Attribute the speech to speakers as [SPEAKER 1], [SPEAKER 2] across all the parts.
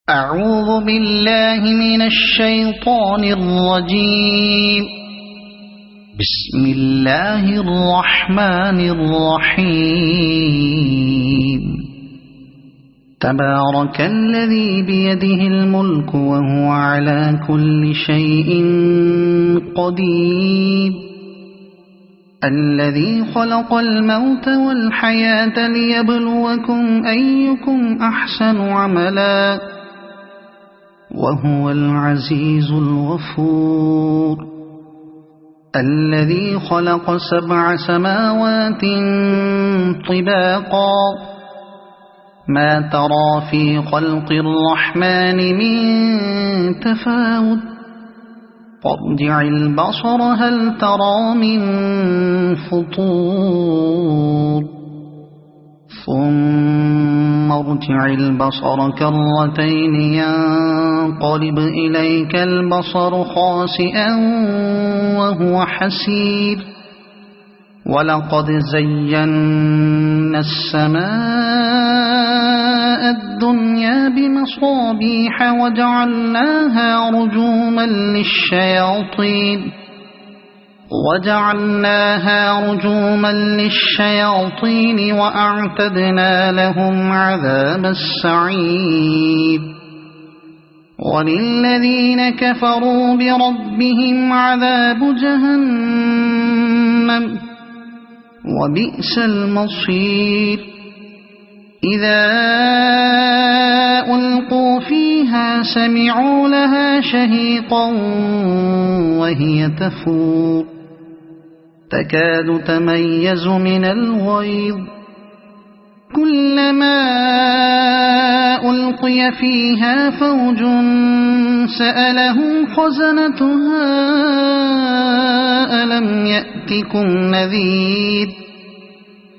[SPEAKER 1] أعوذ بالله من الشيطان الرجيم. بسم الله الرحمن الرحيم. تبارك الذي بيده الملك وهو على كل شيء قدير. الذي خلق الموت والحياة ليبلوكم أيكم أحسن عملا وهو العزيز الغفور. الذي خلق 7 سماوات طباقا ما ترى في خلق الرحمن من تفاوت فارجع البصر هل ترى من فطور ثم ارجع البصر كرتين ينقلب إليك البصر خاسئا وهو حسير. ولقد زينا السماء الدنيا بمصابيح وجعلناها رجوما للشياطين وأعتدنا لهم عذاب السعير. وللذين كفروا بربهم عذاب جهنم وبئس المصير. إذا ألقوا فيها سمعوا لها شهيقا وهي تفور تكاد تميز من الغيظ. كلما ألقي فيها فوج سألهم خزنتها ألم يأتكم نذير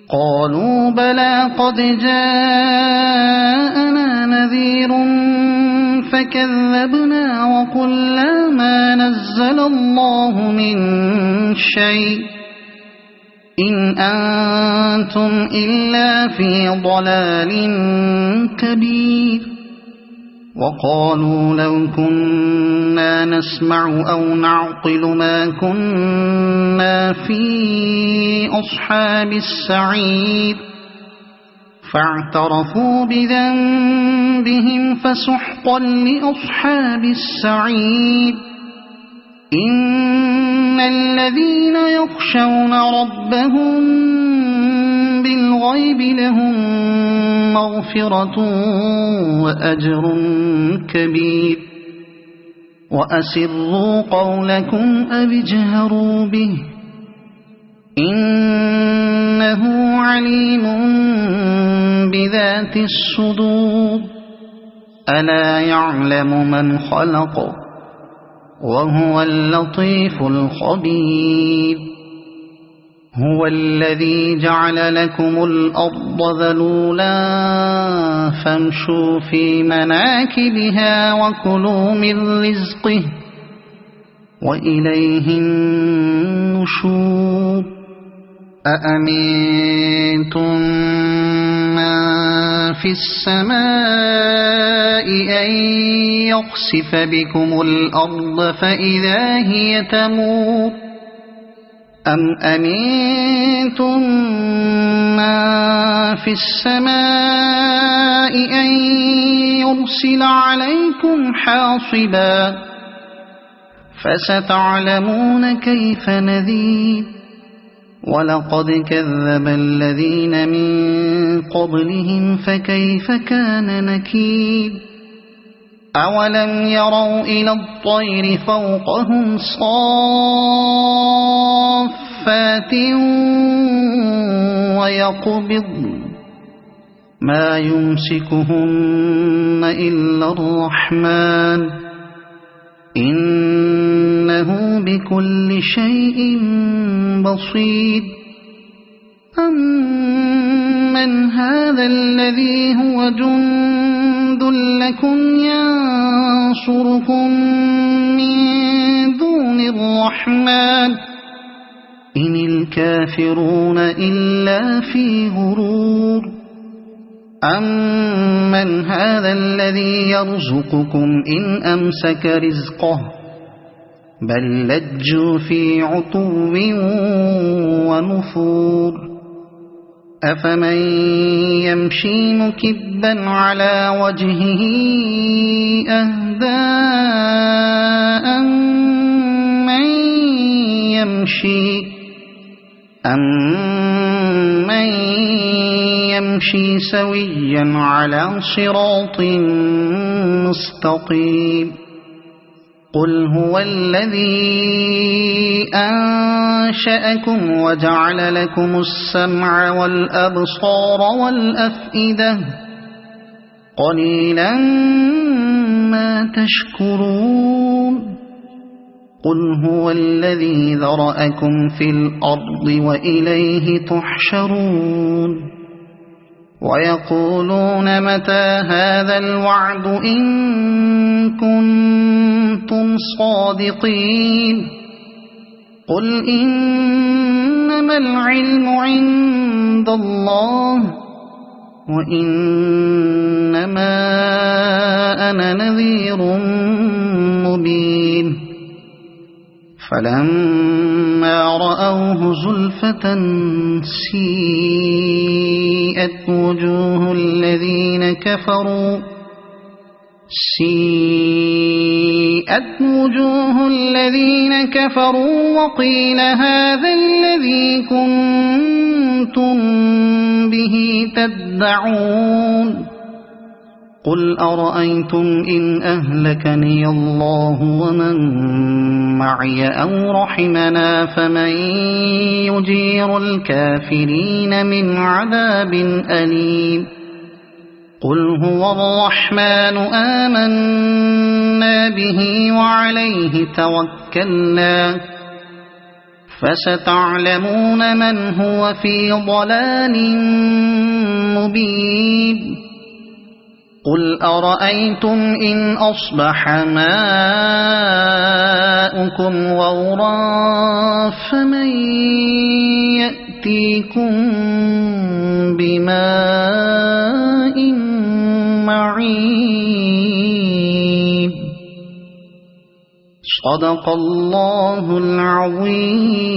[SPEAKER 1] قالوا بلى قد جاءنا نذير فكذبنا وقلنا ما نزل الله من شيء إن أنتم إلا في ضلال كبير. وقالوا لو كنا نسمع أو نعقل ما كنا في أصحاب السعير فاعترفوا بذنبهم فسحقا لأصحاب السعير. إن الذين يخشون ربهم بالغيب لهم مغفرة وأجر كبير. وأسروا قولكم أو اجهروا به إنه عليم بذات الصدور. ألا يعلم من خلق وهو اللطيف الخبير. هو الذي جعل لكم الأرض ذلولا فامشوا في مناكبها وكلوا من رزقه وإليه النشور. أأمنتم من في السماء أن يخسف بكم الأرض فإذا هي تمور أم أمنتم من في السماء أن يرسل عليكم حاصبا فستعلمون كيف نذير. ولقد كذب الذين من قبلهم فكيف كان نكير. أولم يروا إلى الطير فوقهم صافات ويقبضن ما يمسكهن إلا الرحمن إنه بكل شيء بصير. أمن هذا الذي هو جند لكم ينصركم من دون الرحمن إن الكافرون إلا في غرور. أَمَّنْ هَذَا الَّذِي يَرْزُقُكُمْ إِنْ أَمْسَكَ رِزْقَهُ بَلْ لَجُّوا فِي عُتُوٍّ وَنُفُورٍ أَفَمَنْ يَمْشِي مُكِبًّا عَلَى وَجْهِهِ أَهْدَىٰ أَمَّن يَمْشِي سَوِيًّا عَلَى صِرَاطٍ مُّسْتَقِيمٍ قُلْ هُوَ الَّذِي أَنشَأَكُمْ وَجَعَلَ لَكُمُ السَّمْعَ وَالْأَبْصَارَ وَالْأَفْئِدَةَ قَلِيلًا مَا تَشْكُرُونَ قُلْ هُوَ الَّذِي ذَرَأَكُمْ فِي الْأَرْضِ وَإِلَيْهِ تُحْشَرُونَ وَيَقُولُونَ مَتَى هَذَا الْوَعْدُ إِن كُنتُمْ صَادِقِينَ قُلْ إِنَّمَا الْعِلْمُ عِندَ اللَّهِ وَإِنَّمَا أَنَا نَذِيرٌ مُبِينٌ فَلَمَّا رَأَوْهُ زُلْفَةً سِيئَتْ وُجُوهُ الَّذِينَ كَفَرُوا وَقِيلَ هَذَا الَّذِي كُنتُم بِهِ تَدَّعُونَ قُلْ أَرَأَيْتُمْ إِنْ أَهْلَكَنِيَ اللَّهُ وَمَن مَّعِيَ أَوْ رَحِمَنَا فَمَن يُجِيرُ الْكَافِرِينَ مِنْ عَذَابٍ أَلِيمٍ قُلْ هُوَ الرَّحْمَنُ آمَنَّا بِهِ وَعَلَيْهِ تَوَكَّلْنَا فَسَتَعْلَمُونَ مَنْ هُوَ فِي ضَلَالٍ مُّبِينٍ قُلْ أَرَأَيْتُمْ إِنْ أَصْبَحَ مَاؤُكُمْ غَوْرًا فَمَن يَأْتِيكُم بِمَاءٍ مَّعِينٍ صَدَقَ اللَّهُ الْعَظِيمُ.